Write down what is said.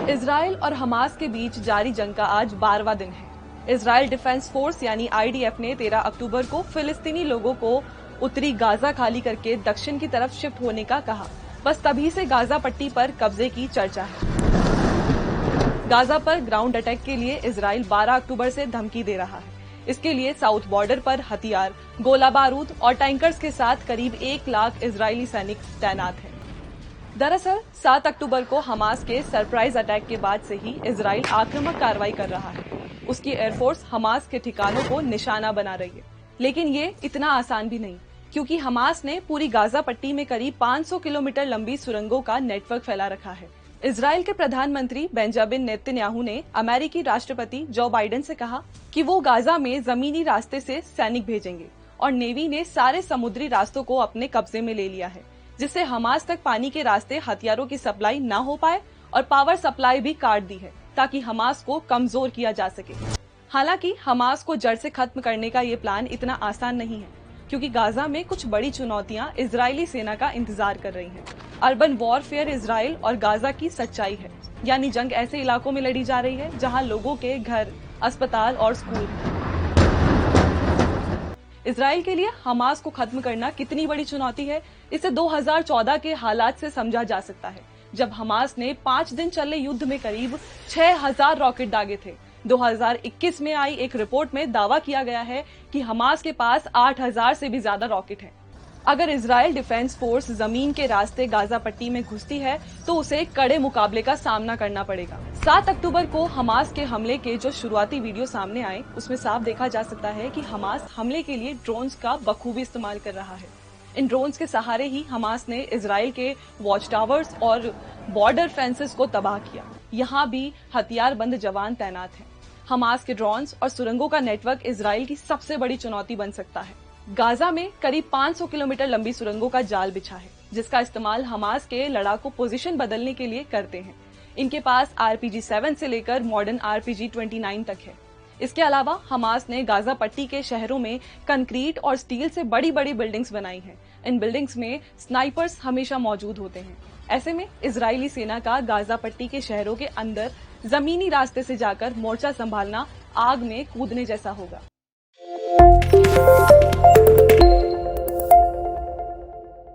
Israel और Hamas के बीच जारी जंग का आज 12वां दिन है। इजराइल डिफेंस फोर्स यानी IDF ने 13 अक्टूबर को फिलिस्तीनी लोगों को उत्तरी गाजा खाली करके दक्षिण की तरफ शिफ्ट होने का कहा। बस तभी से गाजा पट्टी पर कब्जे की चर्चा है। गाजा पर ग्राउंड अटैक के लिए इजराइल 12 अक्टूबर से धमकी दे रहा है। इसके लिए साउथ बॉर्डर पर हथियार, गोला बारूद और टैंकर्स के साथ करीब 1 लाख इजरायली सैनिक तैनात हैं। दरअसल 7 अक्टूबर को हमास के सरप्राइज अटैक के बाद से ही इजराइल आक्रामक कार्रवाई कर रहा है। उसकी एयरफोर्स हमास के ठिकानों को निशाना बना रही है। लेकिन ये इतना आसान भी नहीं, क्योंकि हमास ने पूरी गाजा पट्टी में करीब 500 किलोमीटर लंबी सुरंगों का नेटवर्क फैला रखा है। इजराइल के प्रधानमंत्री बेंजामिन नेतन्याहू ने अमेरिकी राष्ट्रपति जो बाइडेन से कहा कि वो गाजा में जमीनी रास्ते से सैनिक भेजेंगे और नेवी ने सारे समुद्री रास्तों को अपने कब्जे में ले लिया है, जिससे हमास तक पानी के रास्ते हथियारों की सप्लाई न हो पाए और पावर सप्लाई भी काट दी है ताकि हमास को कमजोर किया जा सके। हालांकि हमास को जड़ से खत्म करने का ये प्लान इतना आसान नहीं है, क्योंकि गाजा में कुछ बड़ी चुनौतियां इजरायली सेना का इंतजार कर रही हैं। अर्बन वॉरफेयर इजराइल और गाजा की सच्चाई है, यानी जंग ऐसे इलाकों में लड़ी जा रही है जहां लोगों के घर, अस्पताल और स्कूल हैं। इजराइल के लिए हमास को खत्म करना कितनी बड़ी चुनौती है, इसे 2014 के हालात से समझा जा सकता है, जब हमास ने 5 दिन चले युद्ध में करीब 6000 रॉकेट दागे थे। 2021 में आई एक रिपोर्ट में दावा किया गया है कि हमास के पास 8000 से भी ज्यादा रॉकेट हैं। अगर इजराइल डिफेंस फोर्स जमीन के रास्ते गाजा पट्टी में घुसती है तो उसे कड़े मुकाबले का सामना करना पड़ेगा। 7 अक्टूबर को हमास के हमले के जो शुरुआती वीडियो सामने आए, उसमें साफ देखा जा सकता है कि हमास हमले के लिए ड्रोन्स का बखूबी इस्तेमाल कर रहा है। इन ड्रोन्स के सहारे ही हमास ने इजराइल के वॉच टावर्स और बॉर्डर फेंसेस को तबाह किया। यहाँ भी हथियारबंद जवान तैनात हैं। हमास के ड्रोन्स और सुरंगों का नेटवर्क इजराइल की सबसे बड़ी चुनौती बन सकता है। गाजा में करीब 500 किलोमीटर लंबी सुरंगों का जाल बिछा है, जिसका इस्तेमाल हमास के लड़ाकू पोजीशन बदलने के लिए करते हैं। इनके पास RPG-7 से लेकर मॉडर्न RPG-29 तक है। इसके अलावा हमास ने गाजा पट्टी के शहरों में कंक्रीट और स्टील से बड़ी बड़ी बिल्डिंग्स बनाई हैं। इन बिल्डिंग्स में स्नाइपर्स हमेशा मौजूद होते हैं। ऐसे में इजरायली सेना का गाजा पट्टी के शहरों के अंदर जमीनी रास्ते से जाकर मोर्चा संभालना आग में कूदने जैसा होगा।